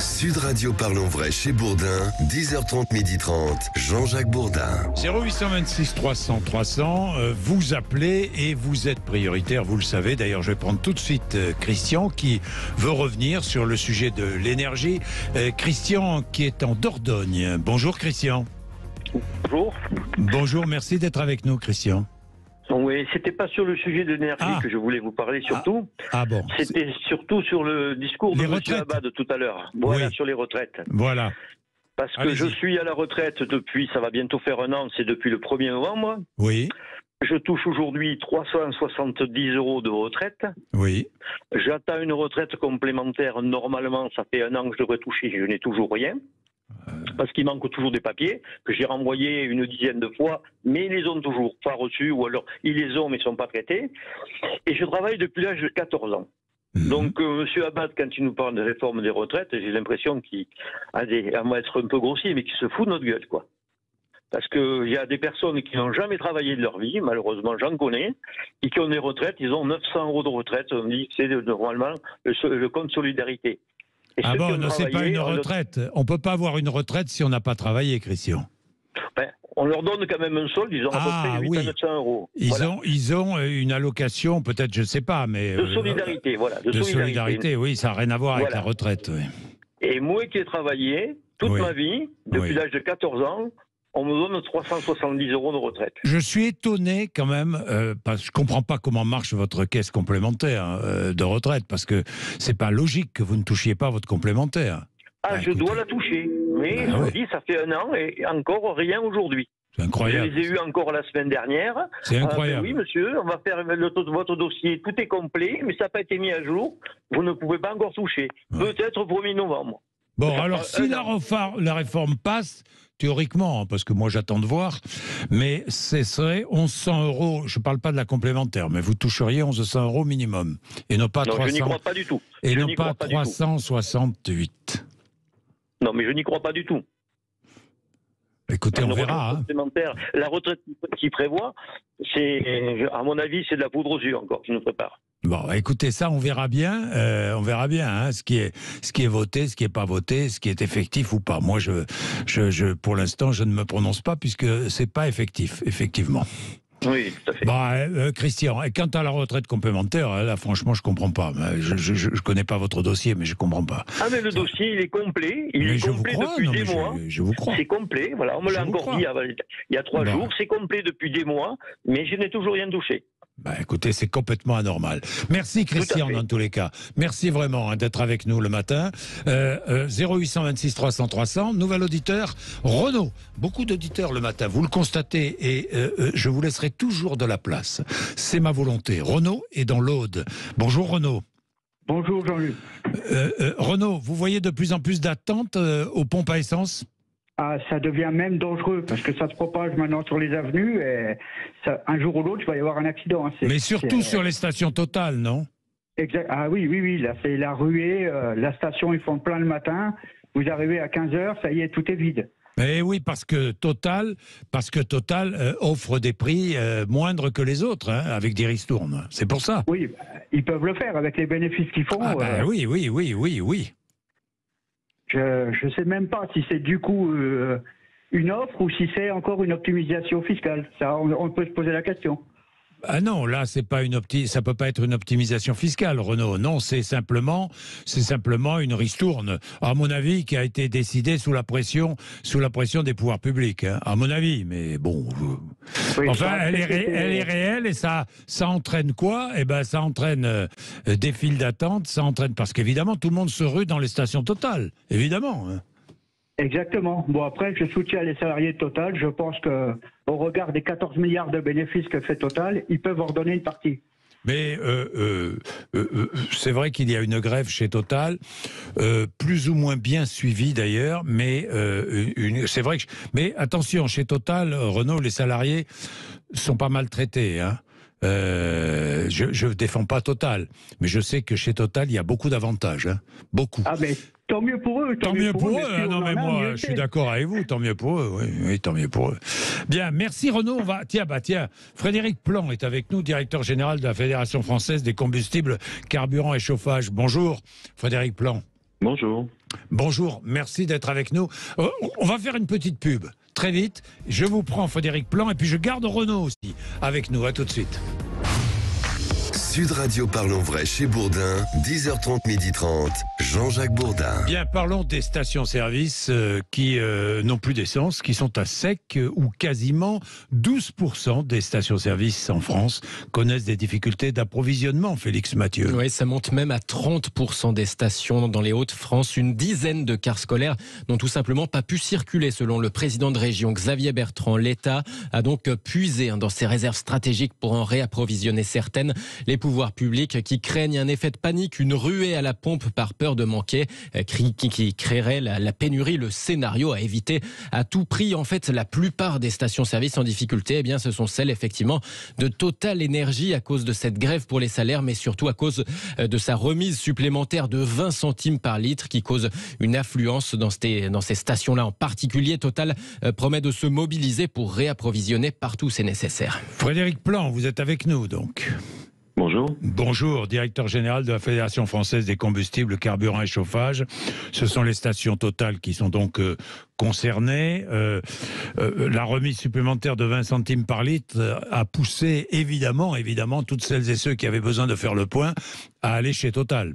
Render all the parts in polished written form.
Sud Radio Parlons Vrai chez Bourdin, 10h30, 12h30, Jean-Jacques Bourdin. 0826 300 300, vous appelez et vous êtes prioritaire, vous le savez. D'ailleurs, je vais prendre tout de suite Christian qui veut revenir sur le sujet de l'énergie. Christian qui est en Dordogne. Bonjour Christian. Bonjour. Bonjour, merci d'être avec nous Christian. Oui, c'était pas sur le sujet de l'énergie que je voulais vous parler surtout. Ah bon. C'était surtout sur le discours de M. Abad tout à l'heure. Voilà, oui. Sur les retraites. Voilà. Parce que je suis à la retraite depuis, ça va bientôt faire un an, c'est depuis le 1er novembre. Oui. Je touche aujourd'hui 370 € de retraite. Oui. J'attends une retraite complémentaire. Normalement, ça fait un an que je devrais toucher, je n'ai toujours rien. Parce qu'il manque toujours des papiers, que j'ai renvoyés une dizaine de fois, mais ils les ont toujours pas reçus, ou alors ils les ont mais ils ne sont pas traités. Et je travaille depuis l'âge de 14 ans. Donc, M. Abad, quand il nous parle de réforme des retraites, j'ai l'impression qu'il a à moi être un peu grossier, mais qu'il se fout de notre gueule, quoi. Parce qu'il y a des personnes qui n'ont jamais travaillé de leur vie, malheureusement j'en connais, et qui ont des retraites, ils ont 900 € de retraite, on dit que c'est normalement le compte solidarité. Ah bon, non, c'est pas une retraite. On ne peut pas avoir une retraite si on n'a pas travaillé, Christian. Ben, on leur donne quand même un solde, ils ont à peu près 800 à 900 €. Ils ont une allocation, peut-être, je ne sais pas, mais... De solidarité, voilà. De solidarité, oui, ça n'a rien à voir avec la retraite. Oui. Et moi qui ai travaillé toute ma vie, depuis l'âge de 14 ans, on me donne 370 € de retraite. Je suis étonné quand même, parce que je ne comprends pas comment marche votre caisse complémentaire de retraite, parce que ce n'est pas logique que vous ne touchiez pas votre complémentaire. Je dois la toucher, mais je vous dis, ça fait un an et encore rien aujourd'hui. C'est incroyable. Je les ai eus encore la semaine dernière. C'est incroyable. Oui, monsieur, on va faire votre dossier, tout est complet, mais ça n'a pas été mis à jour. Vous ne pouvez pas encore toucher. Peut-être au 1er novembre. Bon, alors si la réforme passe, théoriquement, parce que moi j'attends de voir, mais ce serait 1100 €, je ne parle pas de la complémentaire, mais vous toucheriez 1100 € minimum. Et non pas 300. Je n'y crois pas du tout. Et non pas 368. Non, mais je n'y crois pas du tout. Écoutez, on verra. La retraite qui prévoit, à mon avis, c'est de la poudre aux yeux encore qui nous prépare. Bon, écoutez, ça, on verra bien. Ce qui est voté, ce qui n'est pas voté, ce qui est effectif ou pas. Moi, pour l'instant, je ne me prononce pas puisque c'est pas effectif, effectivement. Oui, tout à fait. Christian, et quant à la retraite complémentaire, là, franchement, je comprends pas. Je connais pas votre dossier, mais je comprends pas. Mais le dossier, il est complet. Il est complet depuis des mois. Je vous crois. C'est complet. Voilà, on me l'a encore dit il y a 3 jours. C'est complet depuis des mois, mais je n'ai toujours rien touché. Écoutez, c'est complètement anormal. Merci Christian dans tous les cas. Merci vraiment d'être avec nous le matin. 0826 300 300. Nouvel auditeur, Renaud. Beaucoup d'auditeurs le matin, vous le constatez, et je vous laisserai toujours de la place. C'est ma volonté. Renaud est dans l'Aude. Bonjour Renaud. Bonjour Jean-Luc. Renaud, vous voyez de plus en plus d'attentes aux pompes à essence ? Ça devient même dangereux parce que ça se propage maintenant sur les avenues et un jour ou l'autre, il va y avoir un accident. Mais surtout sur les stations Total, non ? Exact. Oui, là c'est la ruée, la station, ils font plein le matin, vous arrivez à 15h, ça y est, tout est vide. Mais oui, parce que Total offre des prix moindres que les autres, avec des ristournes. C'est pour ça. Oui, ils peuvent le faire avec les bénéfices qu'ils font. Oui. Je ne sais même pas si c'est du coup une offre ou si c'est encore une optimisation fiscale. Ça, on peut se poser la question. Ah non, là, ça peut pas être une optimisation fiscale, Renaud. Non, c'est simplement une ristourne, à mon avis, qui a été décidée sous la pression des pouvoirs publics, à mon avis. Mais bon, elle est réelle et ça entraîne quoi ? Ça entraîne des files d'attente, ça entraîne parce qu'évidemment, tout le monde se rue dans les stations Total, évidemment. Exactement. Bon, après, je soutiens les salariés de Total. Je pense qu'au regard des 14 milliards de bénéfices que fait Total, ils peuvent en redonner une partie. Mais c'est vrai qu'il y a une grève chez Total, plus ou moins bien suivie d'ailleurs, mais c'est vrai que... Mais attention, chez Total, Renaud, les salariés sont pas maltraités, je ne défends pas Total, mais je sais que chez Total, il y a beaucoup d'avantages, beaucoup. Mais tant mieux pour eux. Tant mieux pour eux. Non, mais moi, je suis d'accord avec vous. Tant mieux pour eux. Oui, tant mieux pour eux. Bien, merci Renaud. Tiens, Frédéric Plan est avec nous, directeur général de la Fédération française des combustibles, carburants et chauffage. Bonjour, Frédéric Plan. Bonjour. Bonjour, merci d'être avec nous. On va faire une petite pub, très vite. Je vous prends Frédéric Plan et puis je garde Renaud aussi avec nous. À tout de suite. Sud Radio Parlons Vrai chez Bourdin, 10h30, 12h30, Jean-Jacques Bourdin. Bien, parlons des stations-service qui n'ont plus d'essence, qui sont à sec, où quasiment 12% des stations-service en France connaissent des difficultés d'approvisionnement, Félix Mathieu. Oui, ça monte même à 30% des stations dans les Hauts-de-France. Une dizaine de cars scolaires n'ont tout simplement pas pu circuler, selon le président de région, Xavier Bertrand. L'État a donc puisé dans ses réserves stratégiques pour en réapprovisionner certaines. Les pouvoirs publics qui craignent un effet de panique, une ruée à la pompe par peur de manquer, qui créerait la pénurie, le scénario à éviter à tout prix. En fait, la plupart des stations-service en difficulté, eh bien, ce sont celles effectivement de Total Énergie à cause de cette grève pour les salaires, mais surtout à cause de sa remise supplémentaire de 20 centimes par litre qui cause une affluence dans ces stations-là. En particulier, Total promet de se mobiliser pour réapprovisionner partout où c'est nécessaire. Frédéric Plan, vous êtes avec nous donc. Bonjour. Bonjour, directeur général de la Fédération française des combustibles, carburant et chauffage. Ce sont les stations Total qui sont donc concernées. La remise supplémentaire de 20 centimes par litre a poussé évidemment toutes celles et ceux qui avaient besoin de faire le point à aller chez Total.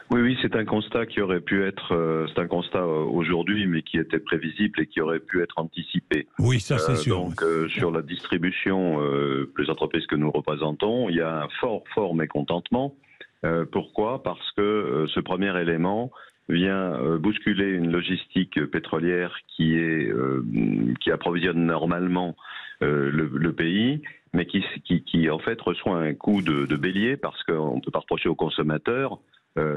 Oui, c'est un constat qui aurait pu être, c'est un constat aujourd'hui, mais qui était prévisible et qui aurait pu être anticipé. Oui, ça c'est sûr. Donc, sur la distribution, les entreprises que nous représentons, il y a un fort mécontentement. Pourquoi ? Parce que ce premier élément vient bousculer une logistique pétrolière qui approvisionne normalement le pays, mais qui en fait reçoit un coup de bélier parce qu'on ne peut pas reprocher aux consommateurs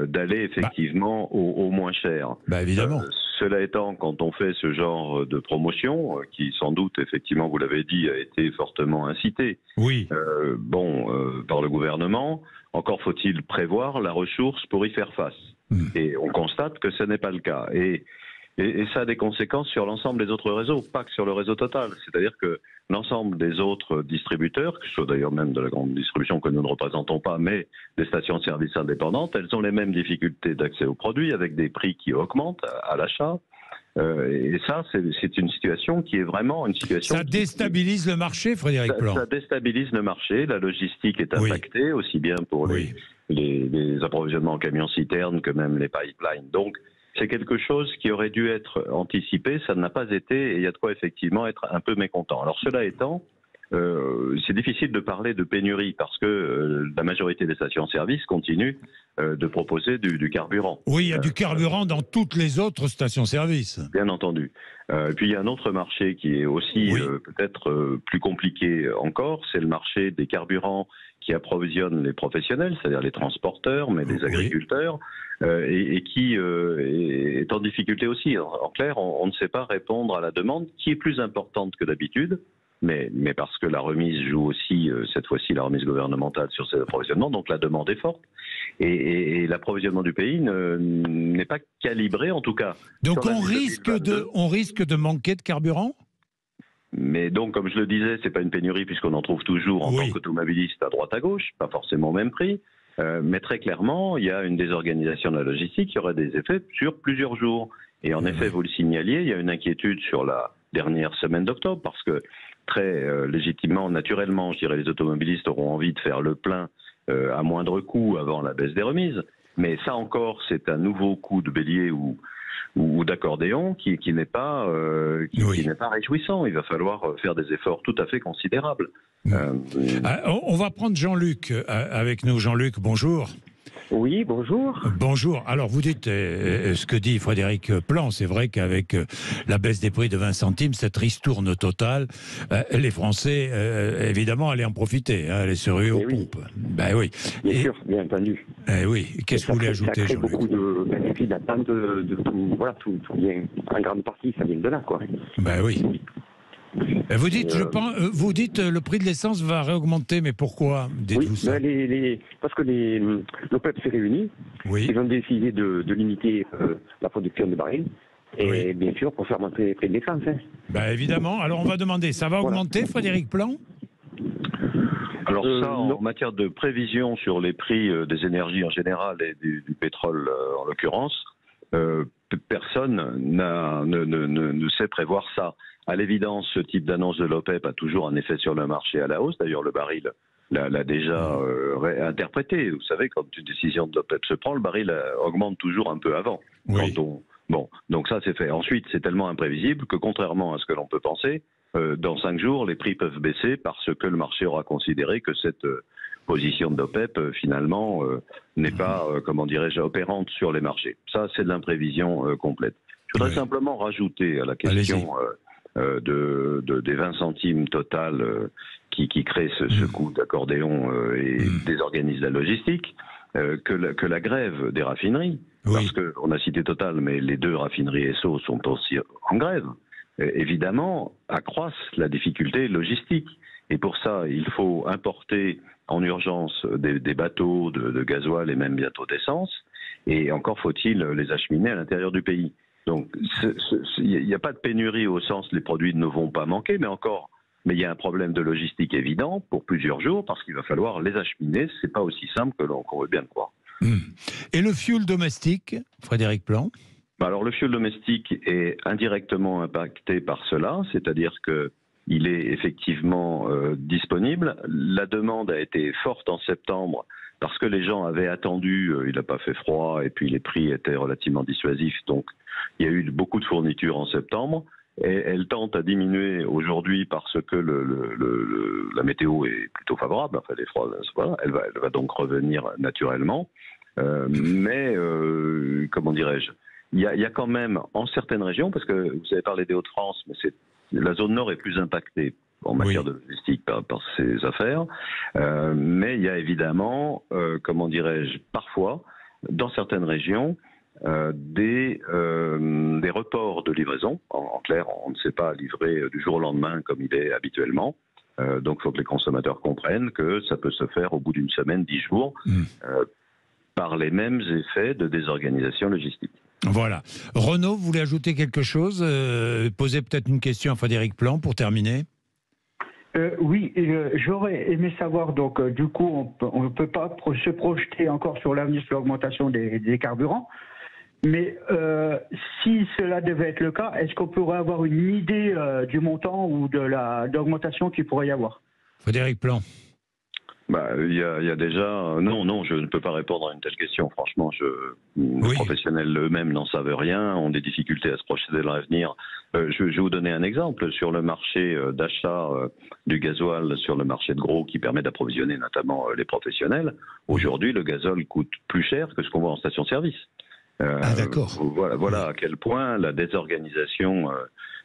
d'aller effectivement au moins cher. Évidemment. Cela étant, quand on fait ce genre de promotion, qui sans doute, effectivement, vous l'avez dit, a été fortement incité par le gouvernement, encore faut-il prévoir la ressource pour y faire face. Et on constate que ce n'est pas le cas. Et ça a des conséquences sur l'ensemble des autres réseaux, pas que sur le réseau Total. C'est-à-dire que l'ensemble des autres distributeurs, que ce soit d'ailleurs même de la grande distribution que nous ne représentons pas, mais des stations-service indépendantes, elles ont les mêmes difficultés d'accès aux produits avec des prix qui augmentent à l'achat. Et ça, c'est une situation qui est vraiment une situation... Ça déstabilise le marché, Frédéric Plan. Ça déstabilise le marché, la logistique est impactée, aussi bien pour les approvisionnements en camions-citernes que même les pipelines. Donc, c'est quelque chose qui aurait dû être anticipé, ça n'a pas été, et il y a de quoi effectivement être un peu mécontent. Alors cela étant, c'est difficile de parler de pénurie parce que la majorité des stations-service continuent de proposer du carburant. Oui, il y a du carburant dans toutes les autres stations-service. Bien entendu. Puis il y a un autre marché qui est aussi peut-être plus compliqué encore, c'est le marché des carburants qui approvisionnent les professionnels, c'est-à-dire les transporteurs, mais les agriculteurs, et qui est en difficulté aussi. En clair, on ne sait pas répondre à la demande qui est plus importante que d'habitude, mais parce que la remise joue aussi, cette fois-ci, la remise gouvernementale sur ces approvisionnements, donc la demande est forte. Et l'approvisionnement du pays n'est pas calibré, en tout cas. Donc on risque de manquer de carburant ? Mais donc, comme je le disais, c'est pas une pénurie puisqu'on en trouve toujours en tant qu'automobiliste à droite à gauche, pas forcément au même prix. Mais très clairement, il y a une désorganisation de la logistique qui aurait des effets sur plusieurs jours. Et en effet, vous le signaliez, il y a une inquiétude sur la dernière semaine d'octobre parce que très légitimement, naturellement, je dirais, les automobilistes auront envie de faire le plein à moindre coût avant la baisse des remises. Mais ça encore, c'est un nouveau coup de bélier ou d'accordéon qui n'est pas réjouissant. Il va falloir faire des efforts tout à fait considérables. On va prendre Jean-Luc avec nous. Jean-Luc, bonjour. Oui, bonjour. Bonjour. Alors, vous dites ce que dit Frédéric Plan. C'est vrai qu'avec la baisse des prix de 20 centimes, cette ristourne totale, les Français, évidemment, allaient en profiter, aller se ruer aux pompes. Ben oui. Bien sûr, bien entendu. Oui. Qu'est-ce que vous voulez ajouter, Jean-Luc ? Ça crée beaucoup de files d'attente, de tout. Voilà, tout vient, en grande partie, ça vient de là, quoi. Ben oui. Vous dites, vous dites le prix de l'essence va réaugmenter, mais pourquoi dites-vous ça ? Parce que l'OPEP s'est réuni, ils ont décidé de limiter la production de barils, et bien sûr pour faire monter les prix de l'essence. Ben évidemment, alors on va demander, ça va augmenter, Frédéric Plan ? Alors ça, en matière de prévision sur les prix des énergies en général et du pétrole en l'occurrence, personne ne sait prévoir ça. À l'évidence, ce type d'annonce de l'OPEP a toujours un effet sur le marché à la hausse. D'ailleurs, le baril l'a déjà interprété. Vous savez, quand une décision de l'OPEP se prend, le baril augmente toujours un peu avant. Oui. Bon, donc ça c'est fait. Ensuite, c'est tellement imprévisible que contrairement à ce que l'on peut penser, dans 5 jours, les prix peuvent baisser parce que le marché aura considéré que cette position de l'OPEP, finalement, n'est pas, comment dirais-je, opérante sur les marchés. Ça, c'est de l'imprévision complète. Je voudrais simplement rajouter à la question des 20 centimes total qui crée ce coût d'accordéon et désorganise la logistique, que la grève des raffineries, parce qu'on a cité Total, mais les 2 raffineries Esso sont aussi en grève, évidemment, accroissent la difficulté logistique. Et pour ça, il faut importer en urgence des bateaux de gasoil et même bientôt d'essence, et encore faut-il les acheminer à l'intérieur du pays. Donc, il n'y a pas de pénurie au sens les produits ne vont pas manquer, mais il y a un problème de logistique évident pour plusieurs jours parce qu'il va falloir les acheminer. C'est pas aussi simple qu'on veut bien le croire. Et le fioul domestique, Frédéric Plan? Alors, le fioul domestique est indirectement impacté par cela, c'est-à-dire que il est effectivement disponible. La demande a été forte en septembre parce que les gens avaient attendu, il n'a pas fait froid et puis les prix étaient relativement dissuasifs, donc il y a eu beaucoup de fournitures en septembre. Et elle tente à diminuer aujourd'hui parce que la météo est plutôt favorable. Enfin, les froids, voilà, elle va donc revenir naturellement. Mais comment dirais-je, il y a quand même en certaines régions, parce que vous avez parlé des Hauts-de-France, mais la zone nord est plus impactée en matière de logistique par ces affaires. Mais il y a évidemment, comment dirais-je, parfois dans certaines régions, des reports de livraison. En clair, on ne sait pas livrer du jour au lendemain comme il est habituellement. Donc, il faut que les consommateurs comprennent que ça peut se faire au bout d'une semaine, 10 jours, par les mêmes effets de désorganisation logistique. Voilà. Renaud, vous voulez ajouter quelque chose? Poser peut-être une question à Frédéric Plan pour terminer. Oui, j'aurais aimé savoir, donc du coup, on ne peut pas se projeter encore sur l'avenir sur l'augmentation des carburants. Mais si cela devait être le cas, est-ce qu'on pourrait avoir une idée du montant ou de l'augmentation qu'il pourrait y avoir? Frédéric Plan. Il y a déjà... Non, je ne peux pas répondre à une telle question. Franchement, les professionnels eux-mêmes n'en savent rien, ont des difficultés à se projeter dans l'avenir. Je vais vous donner un exemple. Sur le marché d'achat du gasoil, sur le marché de gros qui permet d'approvisionner notamment les professionnels, aujourd'hui, le gazole coûte plus cher que ce qu'on voit en station-service. D'accord. Voilà à quel point la désorganisation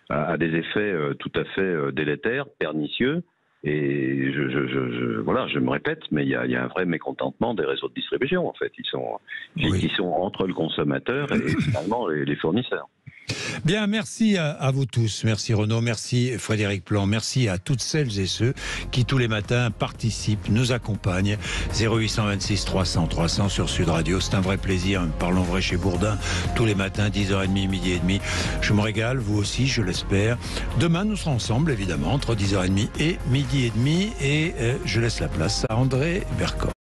a des effets tout à fait délétères, pernicieux. Et je me répète, mais il y a un vrai mécontentement des réseaux de distribution, en fait. Ils sont entre le consommateur et finalement les fournisseurs. Bien, merci à vous tous. Merci Renaud, merci Frédéric Plan, merci à toutes celles et ceux qui tous les matins participent, nous accompagnent. 0826 300 300 sur Sud Radio, c'est un vrai plaisir. Parlons vrai chez Bourdin, tous les matins, 10h30, midi et demi. Je me régale, vous aussi, je l'espère. Demain, nous serons ensemble, évidemment, entre 10h30 et midi et demi. Et je laisse la place à André Bercor.